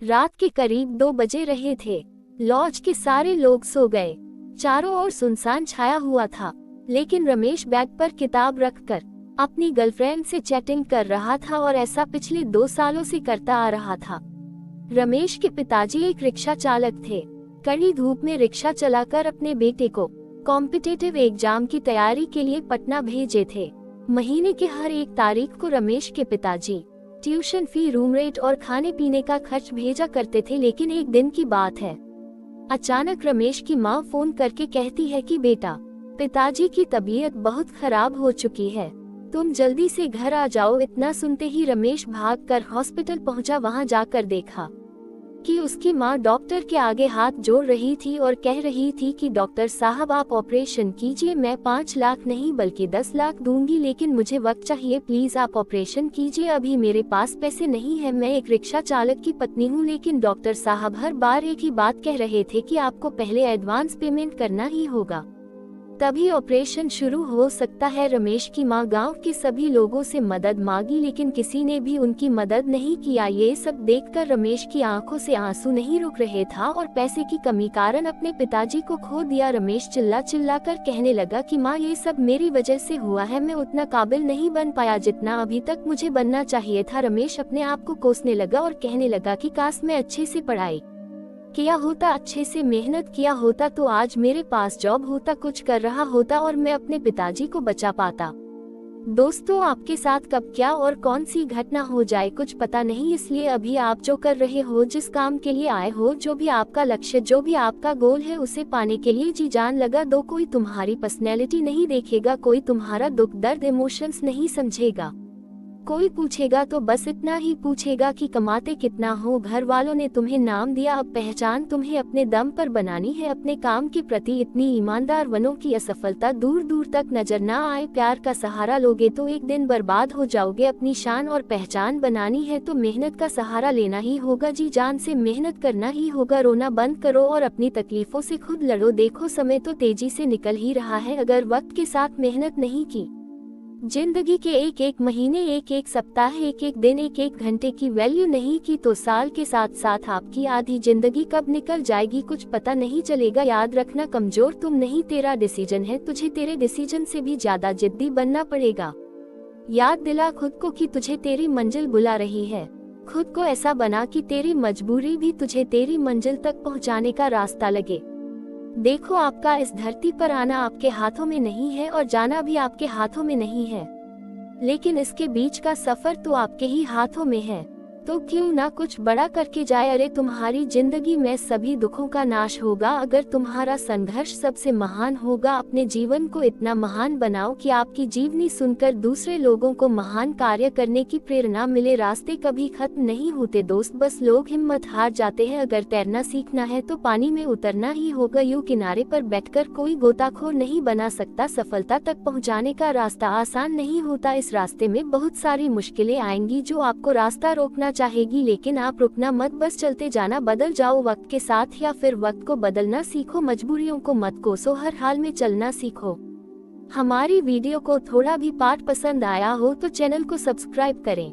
रात के करीब 2 बजे रहे थे। लॉज के सारे लोग सो गए। चारों ओर सुनसान छाया हुआ था, लेकिन रमेश बैग पर किताब रखकर अपनी गर्लफ्रेंड से चैटिंग कर रहा था और ऐसा पिछले 2 सालों से करता आ रहा था। रमेश के पिताजी एक रिक्शा चालक थे। कड़ी धूप में रिक्शा चलाकर अपने बेटे को कॉम्पिटिटिव एग्जाम की तैयारी के लिए पटना भेजे थे। महीने के हर एक तारीख को रमेश के पिताजी ट्यूशन फी, रूम रेंट और खाने पीने का खर्च भेजा करते थे। लेकिन एक दिन की बात है, अचानक रमेश की माँ फोन करके कहती है कि बेटा, पिताजी की तबीयत बहुत खराब हो चुकी है, तुम जल्दी से घर आ जाओ। इतना सुनते ही रमेश भागकर हॉस्पिटल पहुंचा। वहां जाकर देखा कि उसकी माँ डॉक्टर के आगे हाथ जोड़ रही थी और कह रही थी कि डॉक्टर साहब, आप ऑपरेशन कीजिए, मैं 5 लाख नहीं बल्कि 10 लाख दूंगी, लेकिन मुझे वक्त चाहिए, प्लीज आप ऑपरेशन कीजिए, अभी मेरे पास पैसे नहीं है, मैं एक रिक्शा चालक की पत्नी हूँ। लेकिन डॉक्टर साहब हर बार एक ही बात कह रहे थे कि आपको पहले एडवांस पेमेंट करना ही होगा, तभी ऑपरेशन शुरू हो सकता है। रमेश की मां गांव के सभी लोगों से मदद मांगी, लेकिन किसी ने भी उनकी मदद नहीं किया। ये सब देखकर रमेश की आंखों से आंसू नहीं रुक रहे था और पैसे की कमी कारण अपने पिताजी को खो दिया। रमेश चिल्ला चिल्ला कर कहने लगा कि माँ, ये सब मेरी वजह से हुआ है, मैं उतना काबिल नहीं बन पाया जितना अभी तक मुझे बनना चाहिए था। रमेश अपने आप को कोसने लगा और कहने लगा कि काश मैं अच्छे से पढ़ाई किया होता, अच्छे से मेहनत किया होता, तो आज मेरे पास जॉब होता, कुछ कर रहा होता और मैं अपने पिताजी को बचा पाता। दोस्तों, आपके साथ कब क्या और कौन सी घटना हो जाए कुछ पता नहीं, इसलिए अभी आप जो कर रहे हो, जिस काम के लिए आए हो, जो भी आपका लक्ष्य, जो भी आपका गोल है, उसे पाने के लिए जी जान लगा दो। कोई तुम्हारी पर्सनैलिटी नहीं देखेगा, कोई तुम्हारा दुख दर्द इमोशंस नहीं समझेगा। कोई पूछेगा तो बस इतना ही पूछेगा कि कमाते कितना हो। घर वालों ने तुम्हें नाम दिया, अब पहचान तुम्हें अपने दम पर बनानी है। अपने काम के प्रति इतनी ईमानदार बनो कि असफलता दूर दूर तक नजर ना आए। प्यार का सहारा लोगे तो एक दिन बर्बाद हो जाओगे। अपनी शान और पहचान बनानी है तो मेहनत का सहारा लेना ही होगा, जी जान से मेहनत करना ही होगा। रोना बंद करो और अपनी तकलीफों से खुद लड़ो। देखो, समय तो तेजी से निकल ही रहा है, अगर वक्त के साथ मेहनत नहीं की, जिंदगी के एक एक महीने, एक एक सप्ताह, एक एक दिन, एक एक घंटे की वैल्यू नहीं की, तो साल के साथ साथ आपकी आधी जिंदगी कब निकल जाएगी कुछ पता नहीं चलेगा। याद रखना, कमजोर तुम नहीं, तेरा डिसीजन है, तुझे तेरे डिसीजन से भी ज्यादा जिद्दी बनना पड़ेगा। याद दिला खुद को कि तुझे तेरी मंजिल बुला रही है। खुद को ऐसा बना कि तेरी मजबूरी भी तुझे तेरी मंजिल तक पहुँचाने का रास्ता लगे। देखो, आपका इस धरती पर आना आपके हाथों में नहीं है और जाना भी आपके हाथों में नहीं है, लेकिन इसके बीच का सफर तो आपके ही हाथों में है। तो क्यों ना कुछ बड़ा करके जाए। अरे, तुम्हारी जिंदगी में सभी दुखों का नाश होगा अगर तुम्हारा संघर्ष सबसे महान होगा। अपने जीवन को इतना महान बनाओ कि आपकी जीवनी सुनकर दूसरे लोगों को महान कार्य करने की प्रेरणा मिले। रास्ते कभी खत्म नहीं होते दोस्त, बस लोग हिम्मत हार जाते हैं। अगर तैरना सीखना है तो पानी में उतरना ही होगा। यूं किनारे पर बैठकर कोई गोताखोर नहीं बना सकता। सफलता तक पहुँचाने का रास्ता आसान नहीं होता, इस रास्ते में बहुत सारी मुश्किलें आएंगी जो आपको रास्ता रोकना चाहेगी, लेकिन आप रुकना मत, बस चलते जाना। बदल जाओ वक्त के साथ या फिर वक्त को बदलना सीखो। मजबूरियों को मत कोसो, हर हाल में चलना सीखो। हमारी वीडियो को थोड़ा भी पाठ पसंद आया हो तो चैनल को सब्सक्राइब करें।